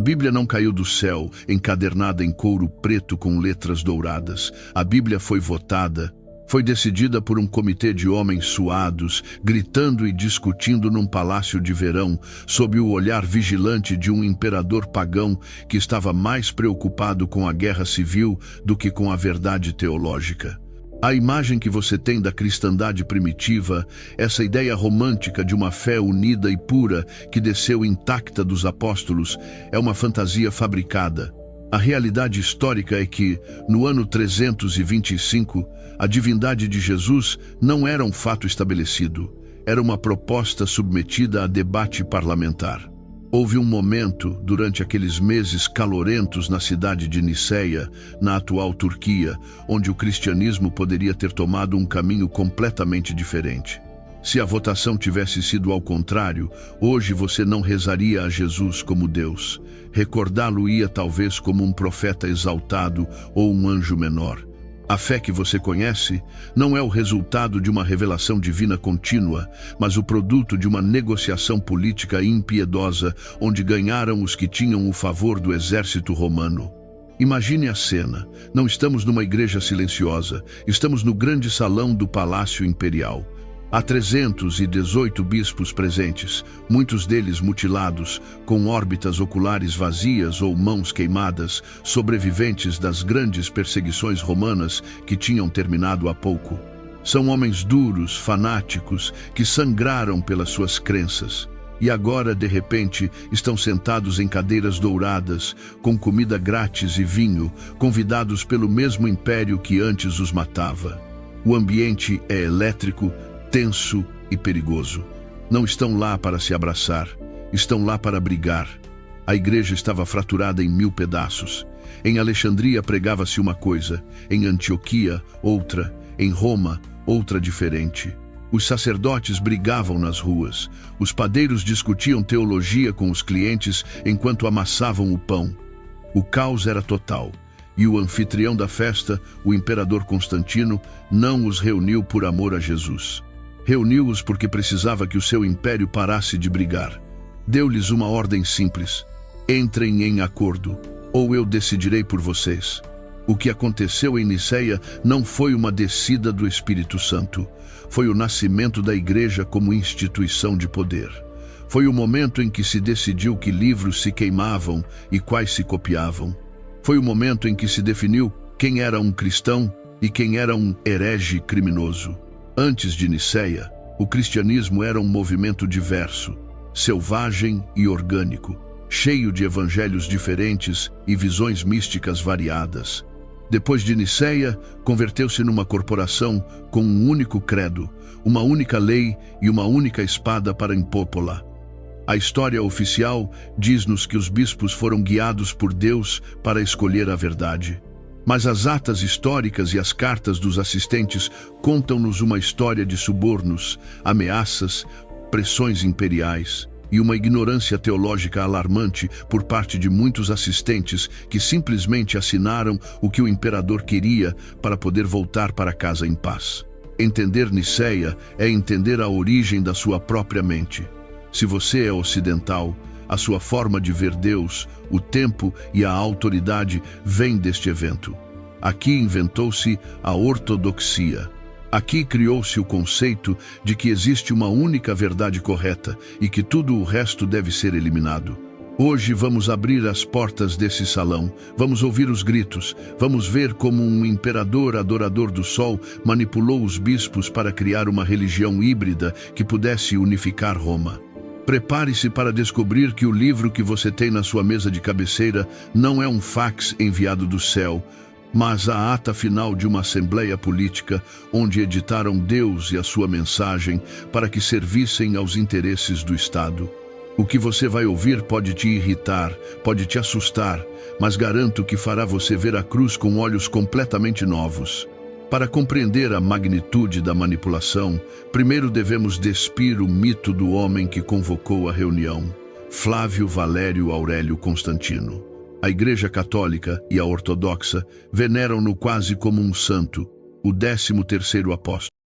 A Bíblia não caiu do céu, encadernada em couro preto com letras douradas. A Bíblia foi votada, foi decidida por um comitê de homens suados, gritando e discutindo num palácio de verão, sob o olhar vigilante de um imperador pagão que estava mais preocupado com a guerra civil do que com a verdade teológica. A imagem que você tem da cristandade primitiva, essa ideia romântica de uma fé unida e pura que desceu intacta dos apóstolos, é uma fantasia fabricada. A realidade histórica é que, no ano 325, a divindade de Jesus não era um fato estabelecido, era uma proposta submetida a debate parlamentar. Houve um momento, durante aqueles meses calorentos na cidade de Niceia, na atual Turquia, onde o cristianismo poderia ter tomado um caminho completamente diferente. Se a votação tivesse sido ao contrário, hoje você não rezaria a Jesus como Deus. Recordá-lo-ia talvez como um profeta exaltado ou um anjo menor. A fé que você conhece não é o resultado de uma revelação divina contínua, mas o produto de uma negociação política impiedosa, onde ganharam os que tinham o favor do exército romano. Imagine a cena. Não estamos numa igreja silenciosa, estamos no grande salão do Palácio Imperial. Há 318 bispos presentes, muitos deles mutilados, com órbitas oculares vazias ou mãos queimadas, sobreviventes das grandes perseguições romanas que tinham terminado há pouco. São homens duros, fanáticos, que sangraram pelas suas crenças. E agora, de repente, estão sentados em cadeiras douradas, com comida grátis e vinho, convidados pelo mesmo império que antes os matava. O ambiente é elétrico, tenso e perigoso. Não estão lá para se abraçar, estão lá para brigar. A igreja estava fraturada em 1000 pedaços. Em Alexandria pregava-se uma coisa, em Antioquia outra, em Roma outra diferente. Os sacerdotes brigavam nas ruas, os padeiros discutiam teologia com os clientes enquanto amassavam o pão. O caos era total. E o anfitrião da festa, o imperador Constantino, não os reuniu por amor a Jesus. Reuniu-os porque precisava que o seu império parasse de brigar. Deu-lhes uma ordem simples: entrem em acordo, ou eu decidirei por vocês. O que aconteceu em Niceia não foi uma descida do Espírito Santo. Foi o nascimento da igreja como instituição de poder. Foi o momento em que se decidiu que livros se queimavam e quais se copiavam. Foi o momento em que se definiu quem era um cristão e quem era um herege criminoso. Antes de Niceia, o cristianismo era um movimento diverso, selvagem e orgânico, cheio de evangelhos diferentes e visões místicas variadas. Depois de Niceia, converteu-se numa corporação com um único credo, uma única lei e uma única espada para impô-la. A história oficial diz-nos que os bispos foram guiados por Deus para escolher a verdade. Mas as atas históricas e as cartas dos assistentes contam-nos uma história de subornos, ameaças, pressões imperiais e uma ignorância teológica alarmante por parte de muitos assistentes que simplesmente assinaram o que o imperador queria para poder voltar para casa em paz. Entender Niceia é entender a origem da sua própria mente. Se você é ocidental, a sua forma de ver Deus, o tempo e a autoridade vem deste evento. Aqui inventou-se a ortodoxia. Aqui criou-se o conceito de que existe uma única verdade correta e que tudo o resto deve ser eliminado. Hoje vamos abrir as portas desse salão, vamos ouvir os gritos, vamos ver como um imperador adorador do sol manipulou os bispos para criar uma religião híbrida que pudesse unificar Roma. Prepare-se para descobrir que o livro que você tem na sua mesa de cabeceira não é um fax enviado do céu, mas a ata final de uma assembleia política onde editaram Deus e a sua mensagem para que servissem aos interesses do Estado. O que você vai ouvir pode te irritar, pode te assustar, mas garanto que fará você ver a cruz com olhos completamente novos. Para compreender a magnitude da manipulação, primeiro devemos despir o mito do homem que convocou a reunião, Flávio Valério Aurélio Constantino. A Igreja Católica e a Ortodoxa veneram-no quase como um santo, o 13º apóstolo.